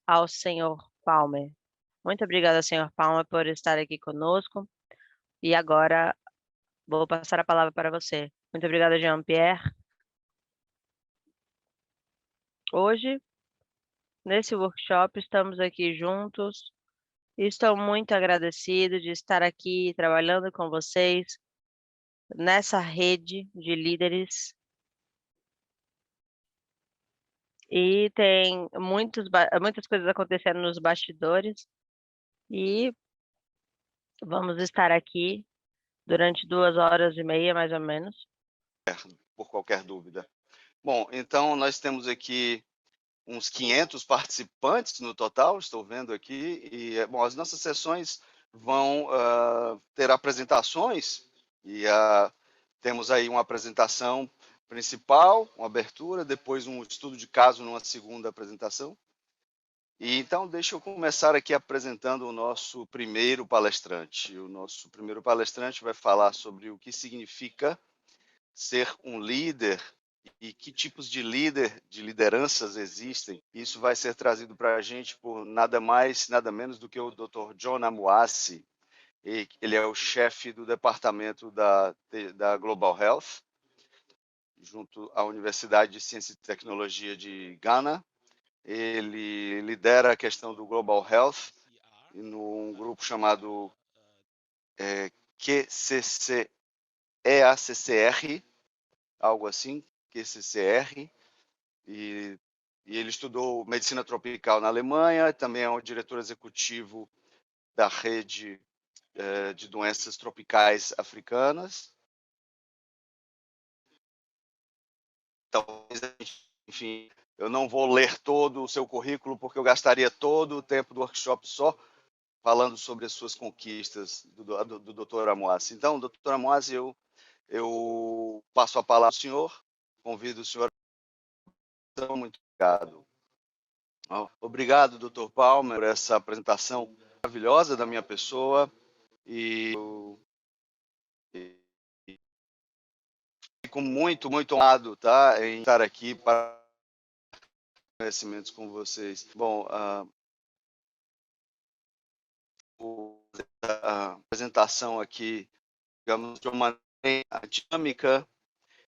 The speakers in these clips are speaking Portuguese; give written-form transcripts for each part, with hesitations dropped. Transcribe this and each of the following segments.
ao senhor Palmer. Muito obrigada, senhor Palmer, por estar aqui conosco. E agora vou passar a palavra para você. Muito obrigada, Jean-Pierre. Hoje, nesse workshop, estamos aqui juntos e estou muito agradecido de estar aqui trabalhando com vocês nessa rede de líderes. E tem muitas coisas acontecendo nos bastidores. E vamos estar aqui durante 2 horas e meia, mais ou menos. Por qualquer dúvida. Bom, então nós temos aqui uns 500 participantes no total, estou vendo aqui, e bom, as nossas sessões vão ter apresentações, e temos aí uma apresentação principal, uma abertura, depois um estudo de caso numa segunda apresentação. E então deixa eu começar aqui apresentando o nosso primeiro palestrante. O nosso primeiro palestrante vai falar sobre o que significa ser um líder e que tipos de lideranças existem. Isso vai ser trazido para a gente por nada mais, nada menos do que o Dr. John Amoasi. Ele é o chefe do departamento da Global Health, junto à Universidade de Ciência e Tecnologia de Ghana. Ele lidera a questão do Global Health num grupo chamado EACCR, algo assim, QCCR, e ele estudou medicina tropical na Alemanha, também é o diretor executivo da rede de doenças tropicais africanas. Talvez, enfim, eu não vou ler todo o seu currículo, porque eu gastaria todo o tempo do workshop só falando sobre as suas conquistas do Dr. Amoasi. Então, Dr. Amoasi, eu passo a palavra ao senhor, convido o senhor. Muito obrigado. Obrigado, Dr. Palmer, por essa apresentação maravilhosa da minha pessoa, e fico muito honrado, tá, em estar aqui para conhecimentos com vocês. Bom, a apresentação aqui, digamos, de uma maneira dinâmica,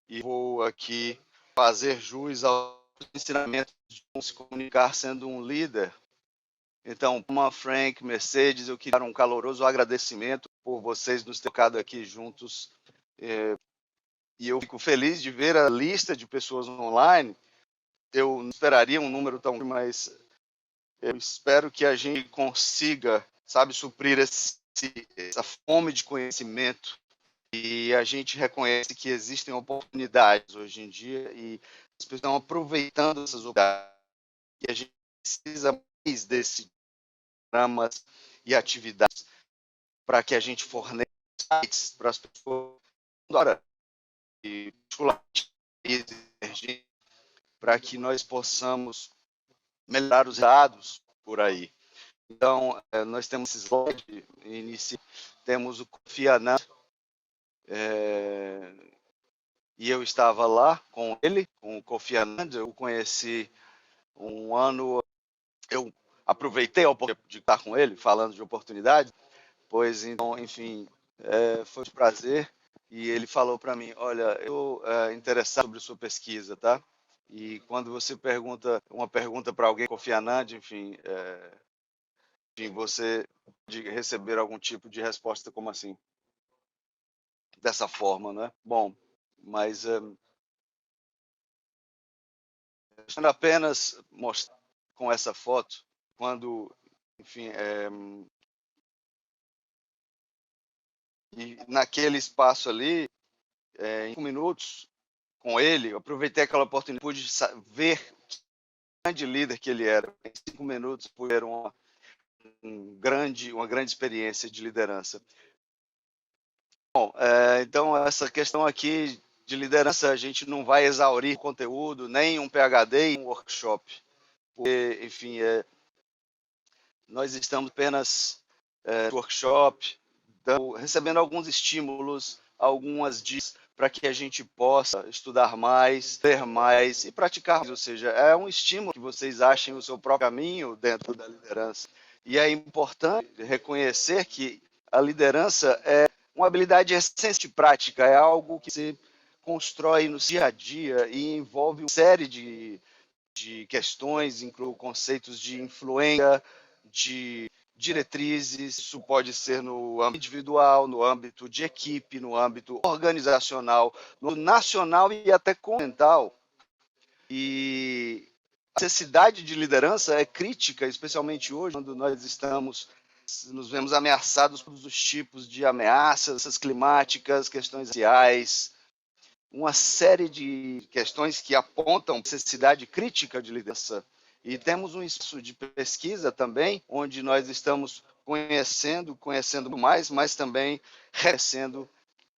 e vou aqui fazer jus aos ensinamentos de como se comunicar sendo um líder. Então, Puma, Frank, Mercedes, eu queria dar um caloroso agradecimento por vocês nos terem tocado aqui juntos. E eu fico feliz de ver a lista de pessoas online. Eu não esperaria um número tão grande, mas eu espero que a gente consiga, sabe, suprir essa fome de conhecimento. E a gente reconhece que existem oportunidades hoje em dia e as pessoas estão aproveitando essas oportunidades. E a gente precisa mais desses programas e atividades para que a gente forneça sites para as pessoas agora e para que nós possamos melhorar os dados por aí. Então, nós temos esse slide inicial, temos o Kofi Annan, e eu estava lá com ele, com o Kofi Annan, eu o conheci um ano, eu aproveitei a oportunidade de estar com ele, falando de oportunidade, pois então, enfim, foi um prazer, e ele falou para mim, olha, eu interessado sobre sua pesquisa, tá? E quando você pergunta uma pergunta para alguém, Kofi Annan, enfim, você pode receber algum tipo de resposta como assim, dessa forma, né? Bom, mas apenas mostrar com essa foto, quando, enfim, e naquele espaço ali, em 5 minutos, com ele, eu aproveitei aquela oportunidade, pude ver que grande líder que ele era. Em 5 minutos, pude ter uma grande experiência de liderança. Bom, então essa questão aqui de liderança, a gente não vai exaurir conteúdo, nem um PhD, um workshop. Porque, enfim, nós estamos apenas no workshop, recebendo alguns estímulos, algumas dicas para que a gente possa estudar mais, ler mais e praticar mais. Ou seja, é um estímulo que vocês achem o seu próprio caminho dentro da liderança. E é importante reconhecer que a liderança é uma habilidade essência de prática, é algo que se constrói no dia a dia e envolve uma série de questões, inclui conceitos de influência, de diretrizes, isso pode ser no âmbito individual, no âmbito de equipe, no âmbito organizacional, no nacional e até continental. E a necessidade de liderança é crítica, especialmente hoje, quando nós nos vemos ameaçados por todos os tipos de ameaças climáticas, questões sociais, uma série de questões que apontam a necessidade crítica de liderança. E temos um espaço de pesquisa também, onde nós estamos conhecendo mais, mas também reconhecendo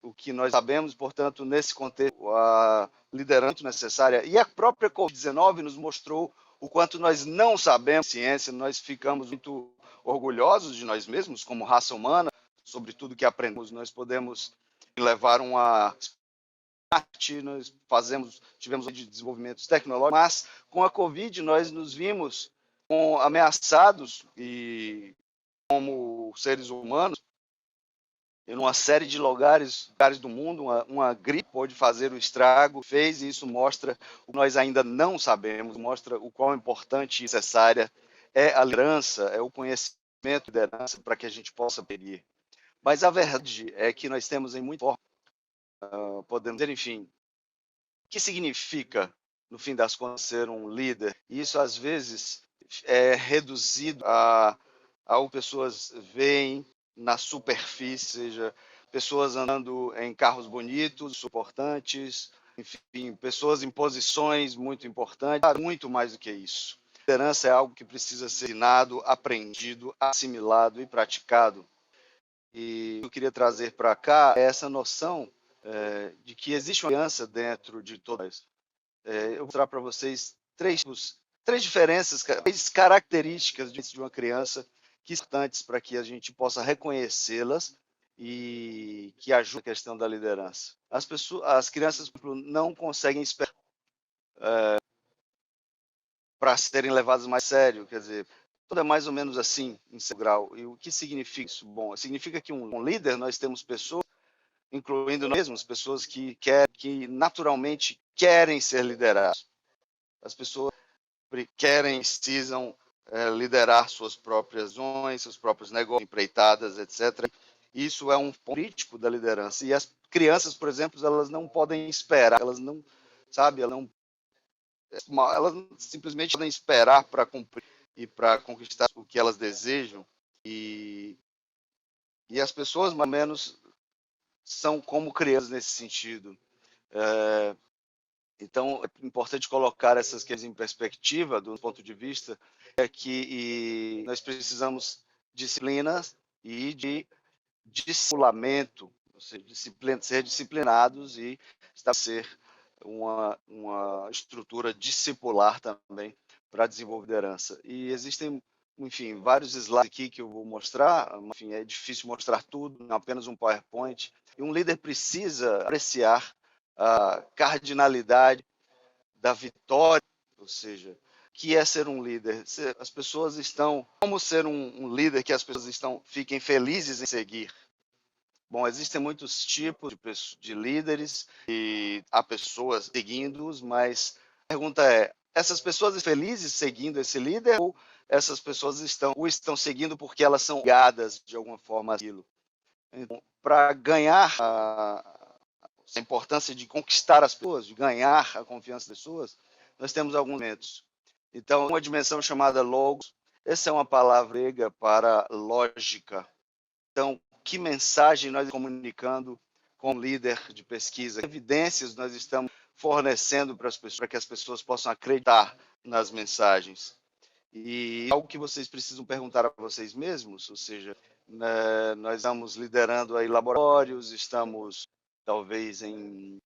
o que nós sabemos, portanto, nesse contexto, a liderança necessária. E a própria Covid-19 nos mostrou o quanto nós não sabemos ciência, nós ficamos muito orgulhosos de nós mesmos, como raça humana, sobre tudo que aprendemos. Nós podemos levar uma nós tivemos de desenvolvimentos tecnológicos, mas com a Covid nós nos vimos ameaçados e como seres humanos em uma série de lugares do mundo, uma gripe pode fazer o estrago, fez, e isso mostra o que nós ainda não sabemos, mostra o quão importante e necessária é a liderança, é o conhecimento da liderança para que a gente possa pedir. Mas a verdade é que nós temos em muita forma, podemos dizer, enfim, o que significa, no fim das contas, ser um líder? E isso, às vezes, é reduzido ao pessoas veem na superfície, seja, pessoas andando em carros bonitos, suportantes, enfim, pessoas em posições muito importantes, muito mais do que isso. Liderança é algo que precisa ser ensinado, aprendido, assimilado e praticado. E eu queria trazer para cá essa noção de que existe uma aliança dentro de todas. Eu vou mostrar para vocês três diferenças, três características de uma criança que são importantes para que a gente possa reconhecê-las e que ajudam a questão da liderança. As crianças, por exemplo, não conseguem esperar para serem levadas mais a sério, quer dizer, tudo é mais ou menos assim, em seu grau. E o que significa isso? Bom, significa que um líder, nós temos pessoas, incluindo nós mesmos, pessoas que naturalmente querem ser lideradas. As pessoas precisam liderar suas próprias ações, seus próprios negócios, empreitadas, etc. Isso é um ponto crítico da liderança. E as crianças, por exemplo, elas não podem esperar, elas não simplesmente podem esperar para cumprir e para conquistar o que elas desejam. E as pessoas, mais ou menos, são como crianças nesse sentido. Então, é importante colocar essas questões em perspectiva, do ponto de vista que nós precisamos de disciplina e de discipulamento, ou seja, ser disciplinados e estabelecer uma estrutura discipular também para desenvolver liderança. E existem, enfim, vários slides aqui que eu vou mostrar, enfim, é difícil mostrar tudo em apenas um PowerPoint, e um líder precisa apreciar a cardinalidade da vitória, ou seja, que é ser um líder. As pessoas como ser um líder que as pessoas fiquem felizes em seguir. Bom, existem muitos tipos de líderes e há pessoas seguindo-os, mas a pergunta é, essas pessoas felizes seguindo esse líder ou essas pessoas estão seguindo porque elas são ligadas de alguma forma àquilo? Então, para ganhar a importância de conquistar as pessoas, de ganhar a confiança das pessoas, nós temos alguns elementos. Então, uma dimensão chamada logos, essa é uma palavra grega para lógica. Então, que mensagem nós estamos comunicando com o líder de pesquisa? Que evidências nós estamos fornecendo para as pessoas, para que as pessoas possam acreditar nas mensagens? E algo que vocês precisam perguntar a vocês mesmos, ou seja, nós estamos liderando aí laboratórios, estamos talvez em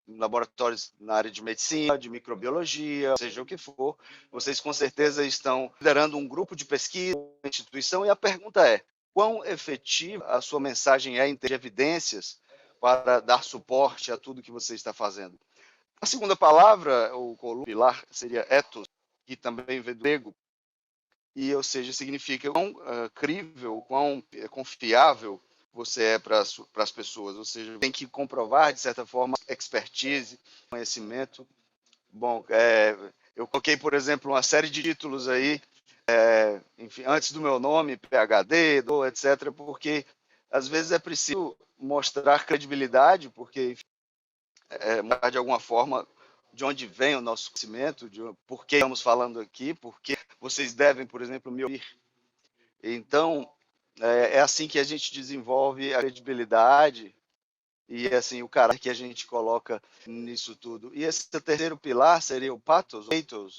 laboratórios na área de medicina, de microbiologia, seja o que for, vocês com certeza estão liderando um grupo de pesquisa, uma instituição, e a pergunta é, quão efetiva a sua mensagem é em termos de evidências para dar suporte a tudo que você está fazendo. A segunda palavra, ou pilar, seria ethos, que também vem do grego, e, ou seja, significa quão crível, quão confiável você é para as pessoas, ou seja, tem que comprovar, de certa forma, expertise, conhecimento. Bom, eu coloquei, por exemplo, uma série de títulos aí, enfim, antes do meu nome, PhD, etc., porque às vezes é preciso mostrar credibilidade, porque, enfim, mostrar de alguma forma de onde vem o nosso conhecimento, por que estamos falando aqui, por que vocês devem, por exemplo, me ouvir. Então, é assim que a gente desenvolve a credibilidade e assim o caráter que a gente coloca nisso tudo. E esse terceiro pilar seria o pathos,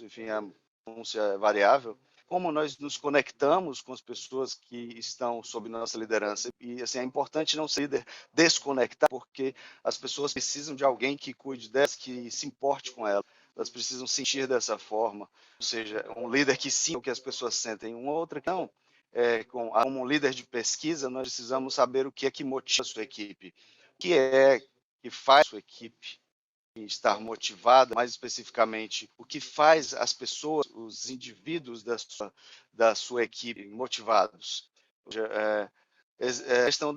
enfim, a pronúncia variável, como nós nos conectamos com as pessoas que estão sob nossa liderança. E assim, é importante não ser líder desconectar, porque as pessoas precisam de alguém que cuide delas, que se importe com elas. Elas precisam sentir dessa forma, ou seja, um líder que sinta o que as pessoas sentem. Uma outra questão, como um líder de pesquisa, nós precisamos saber o que é que motiva a sua equipe, o que é que faz a sua equipe estar motivada, mais especificamente, o que faz as pessoas, os indivíduos da sua equipe motivados. A questão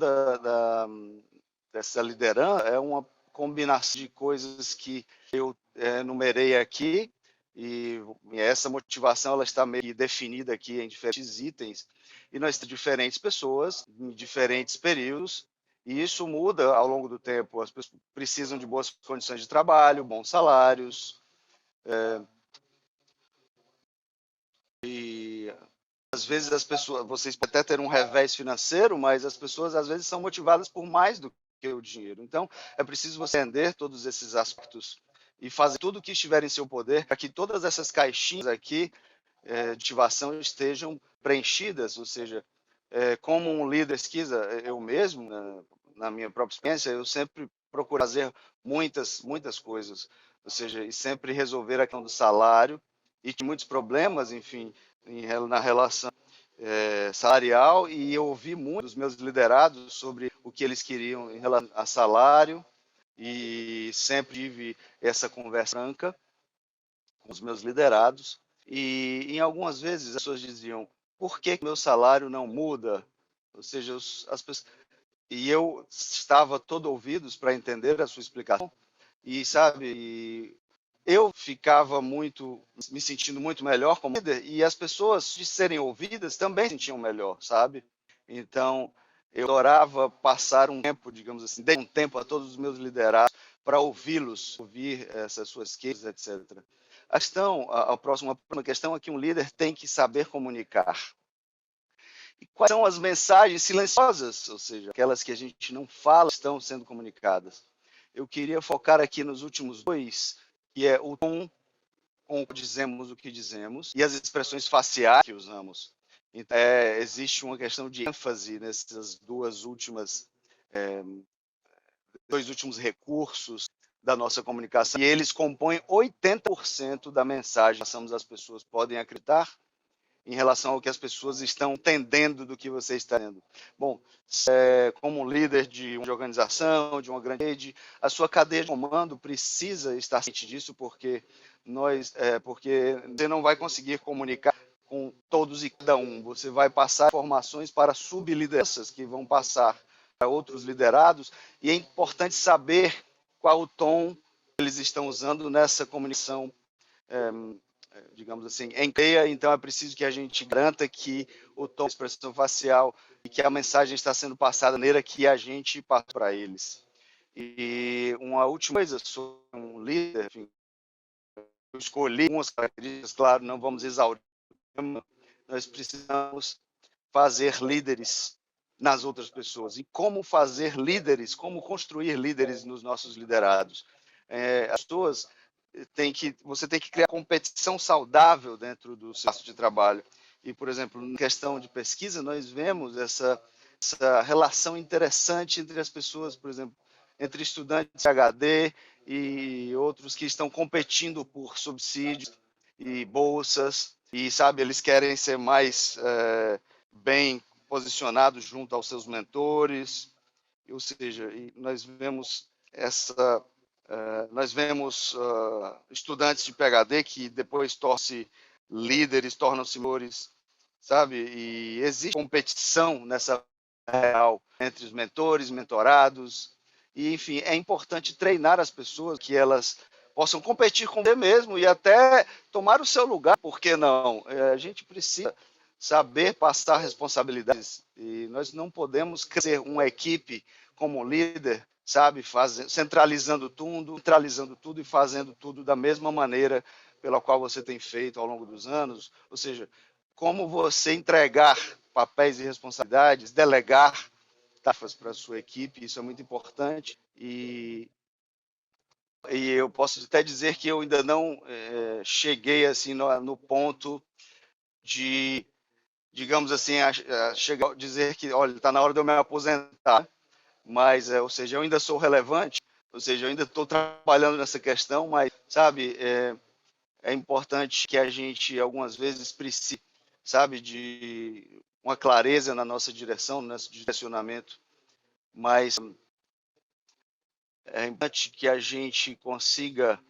dessa liderança é uma combinação de coisas que eu enumerei aqui, e essa motivação ela está meio definida aqui em diferentes itens, e nós temos diferentes pessoas em diferentes períodos, e isso muda ao longo do tempo. As pessoas precisam de boas condições de trabalho, bons salários, e às vezes as pessoas, vocês podem até ter um revés financeiro, mas as pessoas às vezes são motivadas por mais do que o dinheiro. Então, é preciso você entender todos esses aspectos e fazer tudo o que estiver em seu poder para que todas essas caixinhas aqui de motivação estejam preenchidas, ou seja, como um líder de pesquisa, eu mesmo, na minha própria experiência, eu sempre procuro fazer muitas coisas, ou seja, e sempre resolver a questão do salário, e tinha muitos problemas, enfim, na relação salarial, e eu ouvi muito dos meus liderados sobre o que eles queriam em relação a salário, e sempre tive essa conversa franca com os meus liderados, e em algumas vezes as pessoas diziam: por que meu salário não muda? Ou seja, as pessoas, e eu estava todo ouvidos para entender a sua explicação, e sabe, eu ficava me sentindo muito melhor como líder, e as pessoas de serem ouvidas também se sentiam melhor, sabe? Então, eu adorava passar um tempo, digamos assim, dei um tempo a todos os meus liderados para ouvi-los, ouvir essas suas queixas, etc. A próxima questão é que um líder tem que saber comunicar. E quais são as mensagens silenciosas, ou seja, aquelas que a gente não fala, estão sendo comunicadas? Eu queria focar aqui nos últimos dois, que é o tom com que dizemos o que dizemos e as expressões faciais que usamos. Então, existe uma questão de ênfase nesses dois últimos recursos da nossa comunicação, e eles compõem 80% da mensagem que passamos às pessoas. Podem acreditar em relação ao que as pessoas estão entendendo do que você está dizendo. Bom, como líder de uma organização, de uma grande rede, a sua cadeia de comando precisa estar ciente disso, porque você não vai conseguir comunicar com todos e cada um. Você vai passar informações para sublideranças que vão passar para outros liderados, e é importante saber qual o tom que eles estão usando nessa comunicação, digamos assim, em teia. Então é preciso que a gente garanta que o tom, a expressão facial e que a mensagem está sendo passada da maneira que a gente passa para eles. E uma última coisa sobre um líder, enfim, eu escolhi algumas características, claro, não vamos exaurir, nós precisamos fazer líderes nas outras pessoas. E como fazer líderes, como construir líderes nos nossos liderados? As pessoas você tem que criar competição saudável dentro do seu espaço de trabalho. E, por exemplo, na questão de pesquisa, nós vemos essa relação interessante entre as pessoas, por exemplo, entre estudantes de PhD e outros que estão competindo por subsídios e bolsas, e, sabe, eles querem ser mais bem posicionados junto aos seus mentores, ou seja, e nós vemos essa, nós vemos estudantes de PhD que depois tornam-se líderes, tornam-se mentores, sabe? E existe competição nessa real entre os mentores, mentorados, e enfim, é importante treinar as pessoas que elas possam competir com ele mesmo e até tomar o seu lugar, por que não? A gente precisa saber passar responsabilidades e nós não podemos ser uma equipe como líder, sabe, centralizando tudo e fazendo tudo da mesma maneira pela qual você tem feito ao longo dos anos, ou seja, como você entregar papéis e responsabilidades, delegar tarefas para a sua equipe, isso é muito importante e eu posso até dizer que eu ainda não cheguei assim no ponto de, digamos assim, a chegar a dizer que, olha, está na hora de eu me aposentar, mas, ou seja, eu ainda sou relevante, ou seja, eu ainda estou trabalhando nessa questão, mas, sabe, é importante que a gente, algumas vezes, precise, sabe, de uma clareza na nossa direção, no nosso direcionamento, mas é importante que a gente consiga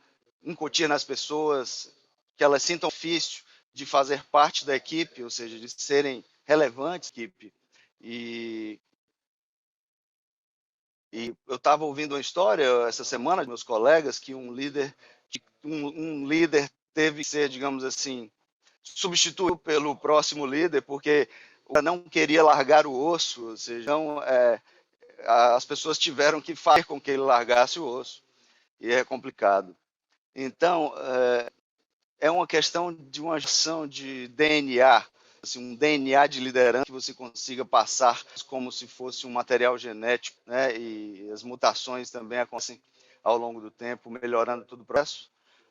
incutir nas pessoas que elas sintam difícil de fazer parte da equipe, ou seja, de serem relevantes na equipe. E eu estava ouvindo uma história essa semana de meus colegas que um líder teve que ser, digamos assim, substituído pelo próximo líder porque não queria largar o osso, ou seja, não, as pessoas tiveram que fazer com que ele largasse o osso e é complicado. Então, é uma questão de uma gestão de DNA, assim, um DNA de liderança que você consiga passar como se fosse um material genético, né? E as mutações também acontecem ao longo do tempo, melhorando todo o processo.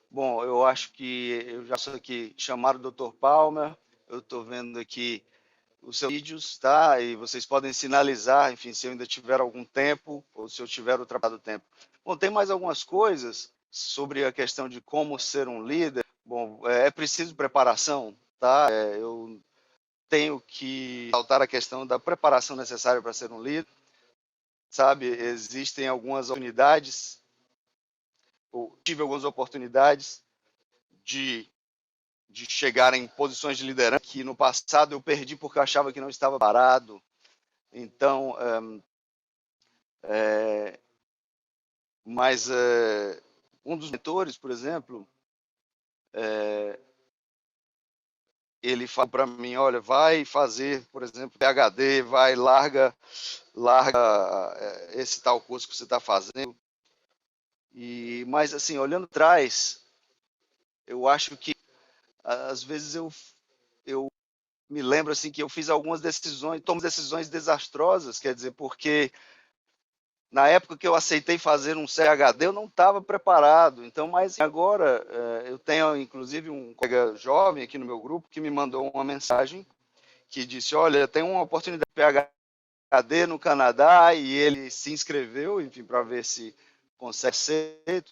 Bom, eu acho que eu já sou aqui chamar o Dr. Palmer, eu estou vendo aqui os seus vídeos, tá? E vocês podem sinalizar, enfim, se eu ainda tiver algum tempo ou se eu tiver ultrapassado o tempo. Bom, tem mais algumas coisas sobre a questão de como ser um líder. Bom, é preciso preparação, tá? Eu tenho que saltar a questão da preparação necessária para ser um líder, sabe? Existem algumas oportunidades, ou tive algumas oportunidades de, de chegar em posições de liderança que no passado eu perdi porque eu achava que não estava parado. Então, mas um dos mentores, por exemplo, ele fala para mim, olha, vai fazer, por exemplo, PhD, vai, larga esse tal curso que você está fazendo. Mas, assim, olhando atrás, eu acho que, às vezes, eu me lembro assim que eu fiz algumas decisões, tomo decisões desastrosas, quer dizer, porque na época que eu aceitei fazer um CHD, eu não estava preparado. Então, mas agora eu tenho, inclusive, um colega jovem aqui no meu grupo que me mandou uma mensagem que disse, olha, tem uma oportunidade de PhD no Canadá e ele se inscreveu, enfim, para ver se consegue ser.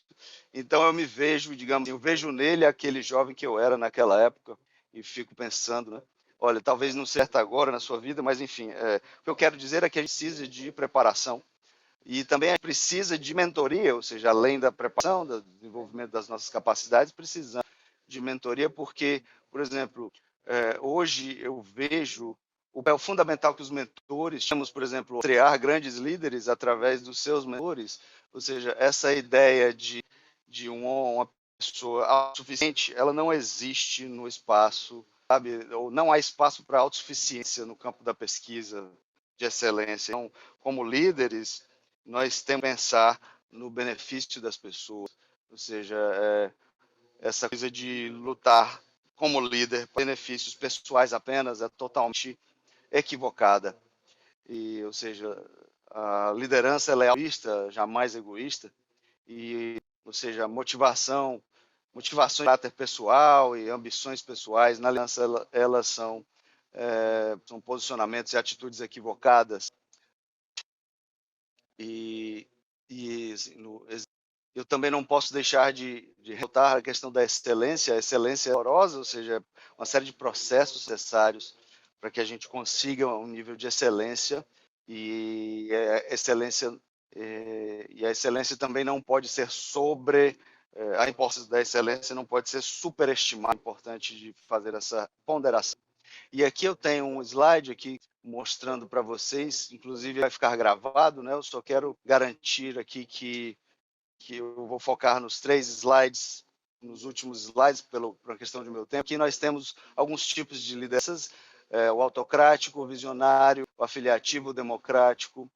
Então, eu me vejo, digamos, eu vejo nele aquele jovem que eu era naquela época e fico pensando, né? Olha, talvez não seja agora na sua vida, mas enfim, o que eu quero dizer é que a gente precisa de preparação e também a gente precisa de mentoria, ou seja, além da preparação, do desenvolvimento das nossas capacidades, precisamos de mentoria porque, por exemplo, hoje eu vejo o papel fundamental que os mentores, temos, por exemplo, criar grandes líderes através dos seus mentores, ou seja, essa ideia de uma pessoa autossuficiente, ela não existe no espaço, sabe? Ou não há espaço para autossuficiência no campo da pesquisa de excelência. Então, como líderes, nós temos que pensar no benefício das pessoas, ou seja, essa coisa de lutar como líder por benefícios pessoais apenas é totalmente equivocada. E, ou seja, a liderança ela é altruísta, jamais egoísta, e, ou seja, motivações de caráter pessoal e ambições pessoais na liderança elas são posicionamentos e atitudes equivocadas. E eu também não posso deixar de ressaltar a questão da excelência. A excelência é dolorosa, ou seja, uma série de processos necessários para que a gente consiga um nível de excelência. e a excelência também não pode ser a importância da excelência não pode ser superestimada. É importante de fazer essa ponderação. E aqui eu tenho um slide aqui mostrando para vocês, inclusive vai ficar gravado, né? Eu só quero garantir aqui que eu vou focar nos 3 slides, nos últimos slides, por uma questão de meu tempo. Aqui nós temos alguns tipos de lideranças, o autocrático, o visionário, o afiliativo, o democrático,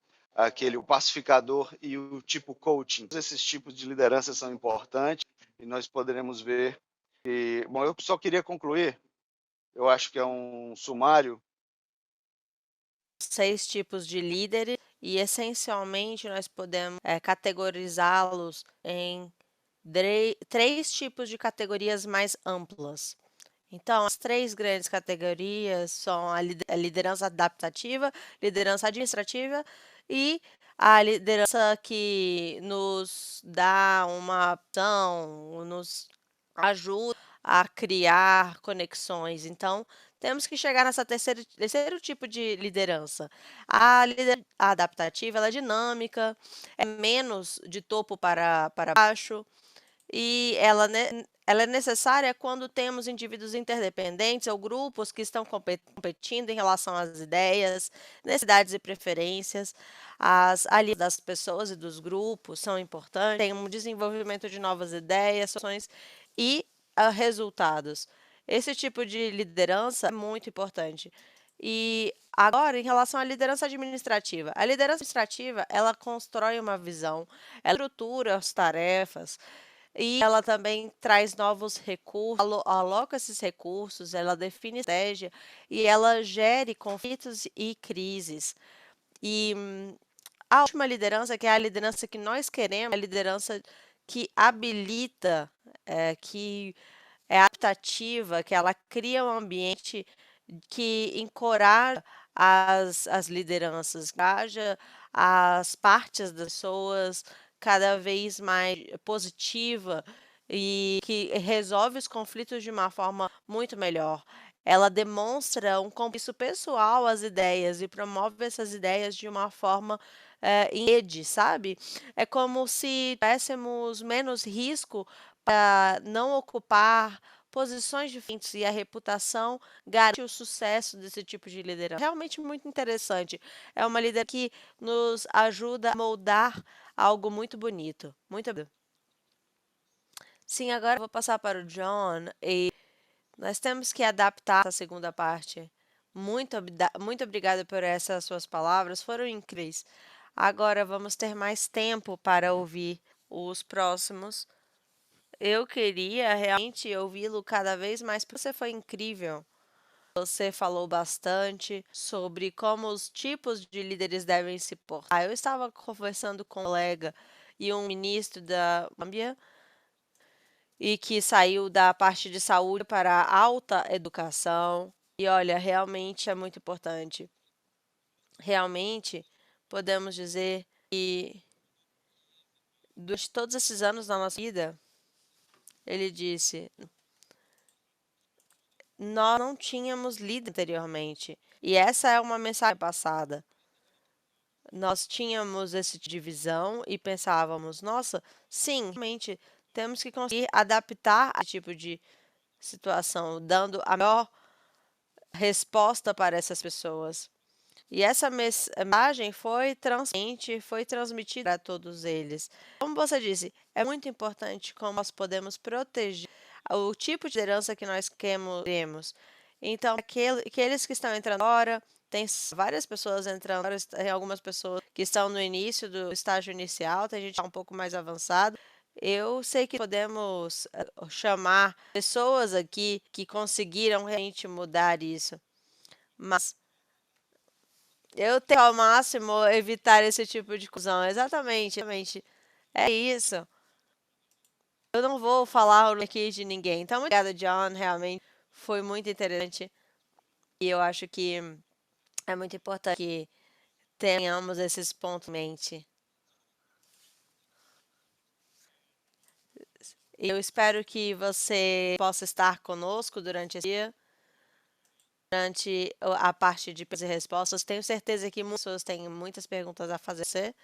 o pacificador e o tipo coaching. Todos esses tipos de liderança são importantes e nós poderemos ver. Bom, eu só queria concluir, eu acho que é um sumário. 6 tipos de líderes e, essencialmente, nós podemos categorizá-los em 3 tipos de categorias mais amplas. Então, as 3 grandes categorias são a liderança adaptativa, liderança administrativa e a liderança que nos dá uma ação, nos ajuda a criar conexões. Então, temos que chegar nessa terceiro tipo de liderança. A liderança adaptativa, ela é dinâmica, é menos de topo para baixo, e ela é necessária quando temos indivíduos interdependentes ou grupos que estão competindo em relação às ideias, necessidades e preferências. As alianças das pessoas e dos grupos são importantes, tem um desenvolvimento de novas ideias, soluções e resultados. Esse tipo de liderança é muito importante. E agora, em relação à liderança administrativa. A liderança administrativa, ela constrói uma visão, ela estrutura as tarefas, e ela também traz novos recursos, aloca esses recursos, ela define estratégia e ela gere conflitos e crises. E a última liderança, que é a liderança que nós queremos, é a liderança que habilita, que é adaptativa, que ela cria um ambiente que encoraja as lideranças, encoraja as partes das pessoas cada vez mais positiva e que resolve os conflitos de uma forma muito melhor. Ela demonstra um compromisso pessoal às ideias e promove essas ideias de uma forma em rede, sabe? É como se tivéssemos menos risco para não ocupar posições diferentes e a reputação garante o sucesso desse tipo de liderança. Realmente muito interessante. É uma liderança que nos ajuda a moldar algo muito bonito. Muito bonito. Sim, agora eu vou passar para o John e nós temos que adaptar a segunda parte. Muito obrigada por essas suas palavras, foram incríveis. Agora vamos ter mais tempo para ouvir os próximos. Eu queria realmente ouvi-lo cada vez mais, porque você foi incrível. Você falou bastante sobre como os tipos de líderes devem se portar. Eu estava conversando com um colega e um ministro da Gâmbia e que saiu da parte de saúde para a alta educação. E olha, realmente é muito importante. Realmente podemos dizer que durante todos esses anos da nossa vida, ele disse, nós não tínhamos lido anteriormente. E essa é uma mensagem passada. Nós tínhamos essa divisão e pensávamos, nossa, sim, realmente temos que conseguir adaptar a esse tipo de situação, dando a melhor resposta para essas pessoas. E essa mensagem foi transparente, foi transmitida a todos eles. Como você disse, é muito importante como nós podemos proteger o tipo de liderança que nós queremos. Então, aqueles que estão entrando agora, tem várias pessoas entrando agora, tem algumas pessoas que estão no início do estágio inicial, tem gente que está um pouco mais avançado. Eu sei que podemos chamar pessoas aqui que conseguiram realmente mudar isso, mas eu tento ao máximo evitar esse tipo de confusão. Exatamente, exatamente. É isso. Eu não vou falar o nome aqui de ninguém. Então, muito obrigada, John. Realmente foi muito interessante. E eu acho que é muito importante que tenhamos esses pontos em mente. Eu espero que você possa estar conosco durante esse dia. durante a parte de perguntas e respostas. Tenho certeza que muitas pessoas têm muitas perguntas a fazer a você.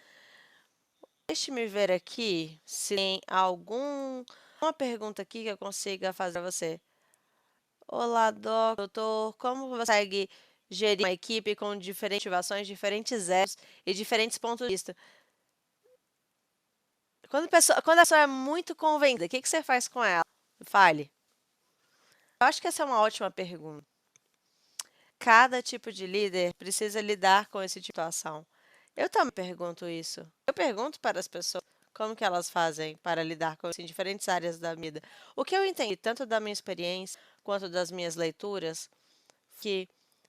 Deixe-me ver aqui se tem uma pergunta aqui que eu consiga fazer para você. Olá, doutor. Como você consegue gerir uma equipe com diferentes motivações, diferentes egos e diferentes pontos de vista? Quando a pessoa é muito convencida, o que você faz com ela? Fale. Eu acho que essa é uma ótima pergunta. Cada tipo de líder precisa lidar com esse tipo de situação. Eu também pergunto isso. Eu pergunto para as pessoas como que elas fazem para lidar com isso em diferentes áreas da vida. O que eu entendi, tanto da minha experiência quanto das minhas leituras, que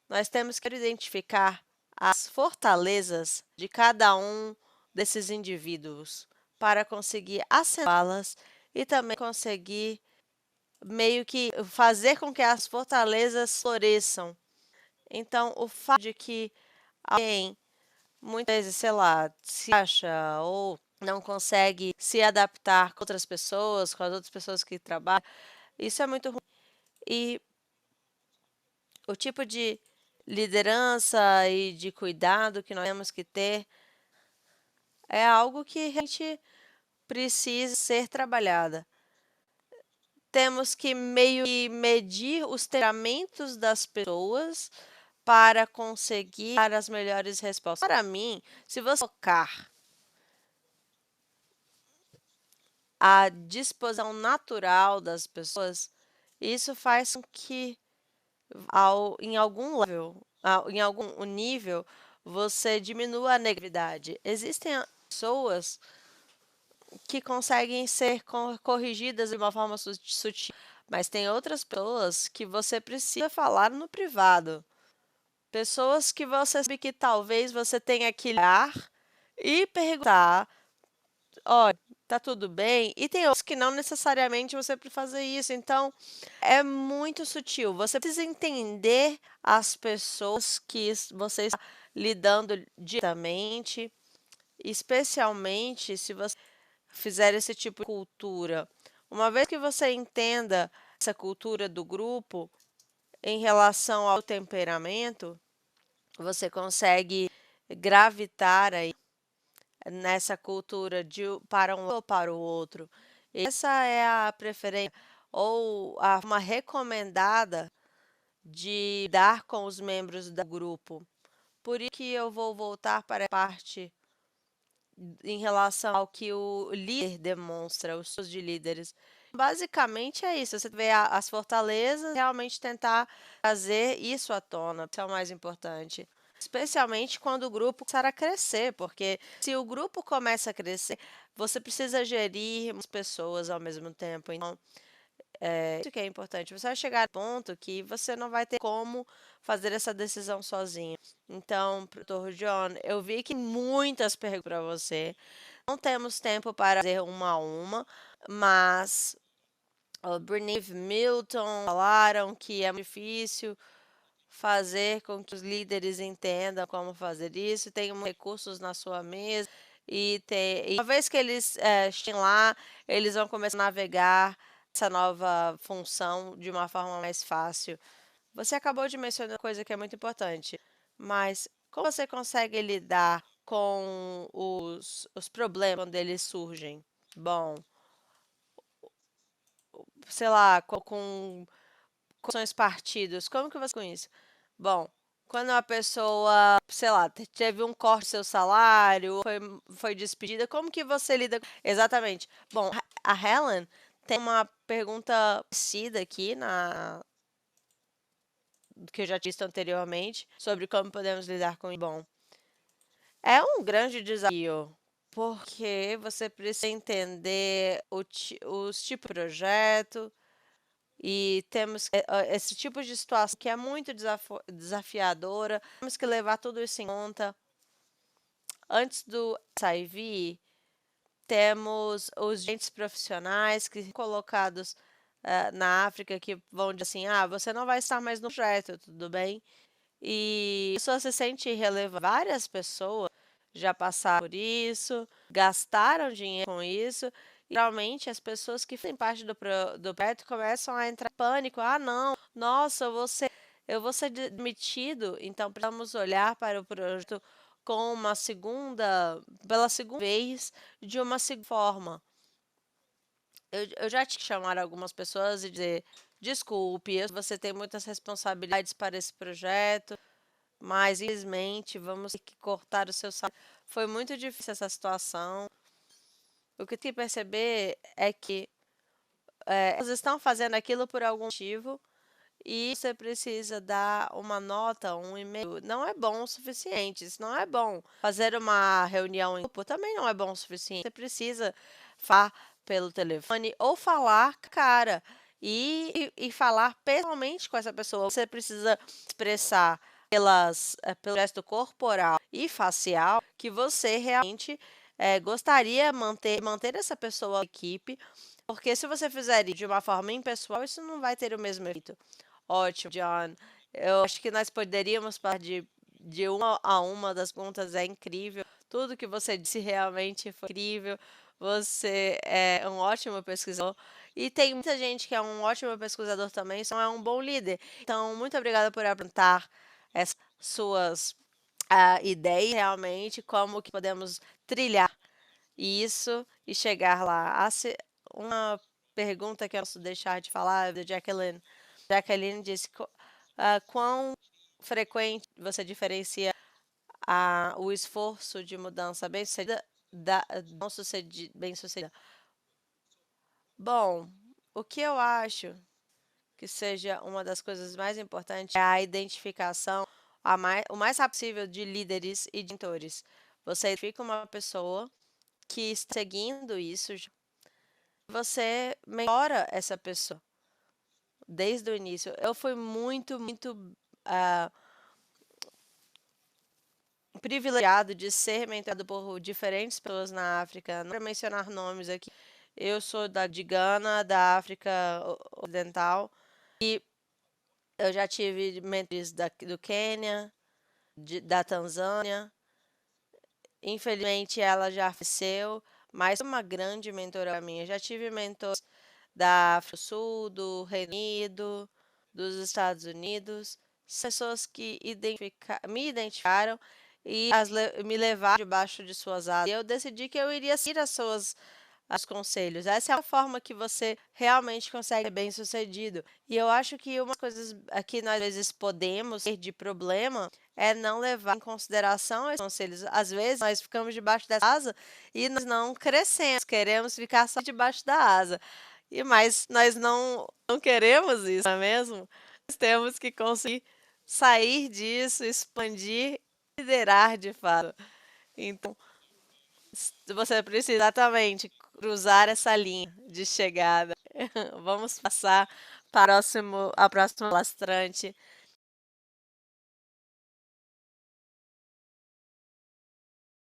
nós temos que identificar as fortalezas de cada um desses indivíduos para conseguir acentuá-las e também conseguir meio que fazer com que as fortalezas floresçam. Então, o fato de que alguém muitas vezes, sei lá, se acha ou não consegue se adaptar com outras pessoas, com as outras pessoas que trabalham, isso é muito ruim. E o tipo de liderança e de cuidado que nós temos que ter é algo que a gente precisa ser trabalhada. Temos que meio que medir os temperamentos das pessoas para conseguir dar as melhores respostas. Para mim, se você focar a disposição natural das pessoas, isso faz com que em algum level, em algum nível, você diminua a negatividade. Existem pessoas que conseguem ser corrigidas de uma forma sutil, mas tem outras pessoas que você precisa falar no privado. Pessoas que você sabe que talvez você tenha que olhar e perguntar: olha, tá tudo bem? E tem outros que não necessariamente você precisa fazer isso. Então, é muito sutil. Você precisa entender as pessoas que você está lidando diretamente, especialmente se você fizer esse tipo de cultura. Uma vez que você entenda essa cultura do grupo em relação ao temperamento, você consegue gravitar aí nessa cultura para um ou para o outro. Essa é a preferência ou a forma recomendada de dar com os membros do grupo. Por isso que eu vou voltar para a parte em relação ao que o líder demonstra, os seus de líderes. Basicamente é isso, você vê as fortalezas, realmente tentar trazer isso à tona, isso é o mais importante. Especialmente quando o grupo começar a crescer, porque se o grupo começa a crescer, você precisa gerir as pessoas ao mesmo tempo. Então, isso que é importante. Você vai chegar a ponto que você não vai ter como fazer essa decisão sozinho. Então, Dr. John, eu vi que muitas perguntas para você. Não temos tempo para fazer uma a uma, mas o Brenieve Milton falaram que é muito difícil fazer com que os líderes entendam como fazer isso, tem recursos na sua mesa e uma vez que eles cheguem lá, eles vão começar a navegar essa nova função de uma forma mais fácil. Você acabou de mencionar uma coisa que é muito importante, mas como você consegue lidar com os problemas quando eles surgem? Bom, sei lá, com questões partidos, como que você com isso? Bom, quando uma pessoa, sei lá, teve um corte no seu salário, foi despedida, como que você lida? Exatamente. Bom, a Helen tem uma pergunta parecida aqui que eu já disse anteriormente sobre como podemos lidar com isso. Bom, é um grande desafio, porque você precisa entender os tipos de projeto, e temos esse tipo de situação que é muito desafiadora, temos que levar tudo isso em conta. Antes do SIV, temos os agentes profissionais que são colocados na África que vão dizer assim, você não vai estar mais no projeto, tudo bem? E a pessoa se sente irrelevante. Várias pessoas já passaram por isso, gastaram dinheiro com isso. E, geralmente, as pessoas que fazem parte do projeto começam a entrar em pânico. Ah, não, nossa, você eu vou ser demitido, então precisamos olhar para o projeto com pela segunda vez, de uma segunda forma. Eu já te chamar algumas pessoas e dizer, desculpe, você tem muitas responsabilidades para esse projeto, mas infelizmente vamos ter que cortar o seu salário. Foi muito difícil essa situação. O que eu tenho que perceber é que elas estão fazendo aquilo por algum motivo e você precisa dar uma nota, um e-mail. Não é bom o suficiente. Isso não é bom. Fazer uma reunião em grupo também não é bom o suficiente. Você precisa falar pelo telefone ou falar cara e falar pessoalmente com essa pessoa. Você precisa expressar pelo gesto corporal e facial que você realmente gostaria manter essa pessoa na equipe, porque se você fizer isso de uma forma impessoal, isso não vai ter o mesmo efeito. Ótimo, John. Eu acho que nós poderíamos falar de uma a uma das perguntas. É incrível. Tudo que você disse realmente foi incrível. Você é um ótimo pesquisador. E tem muita gente que é um ótimo pesquisador também, só é um bom líder. Então, muito obrigada por apresentar essas suas ideias realmente, como que podemos trilhar isso e chegar lá. Uma pergunta que eu não posso deixar de falar é da Jacqueline. Jacqueline disse quão frequente você diferencia o esforço de mudança bem-sucedida da não bem-sucedida. Bom, o que eu acho que seja uma das coisas mais importantes é a identificação o mais rápido possível de líderes e de mentores. Você identifica uma pessoa que está seguindo isso, você mentora essa pessoa desde o início. Eu fui muito, muito ah, privilegiado de ser mentorado por diferentes pessoas na África. Não para mencionar nomes aqui. Eu sou de Gana, da África Ocidental, e eu já tive mentores do Quênia, da Tanzânia. Infelizmente, ela já faleceu, mas foi uma grande mentora minha. Eu já tive mentores da África do Sul, do Reino Unido, dos Estados Unidos, pessoas que me identificaram e me levaram debaixo de suas asas. E eu decidi que eu iria seguir os conselhos. Essa é a forma que você realmente consegue ser bem-sucedido. E eu acho que uma das coisas que nós às vezes podemos ter de problema é não levar em consideração esses conselhos. Às vezes nós ficamos debaixo dessa asa e nós não crescemos, queremos ficar só debaixo da asa. Mas nós não queremos isso, não é mesmo? Nós temos que conseguir sair disso, expandir e liderar de fato. Então, você precisa exatamente cruzar essa linha de chegada. Vamos passar para a próxima palestrante.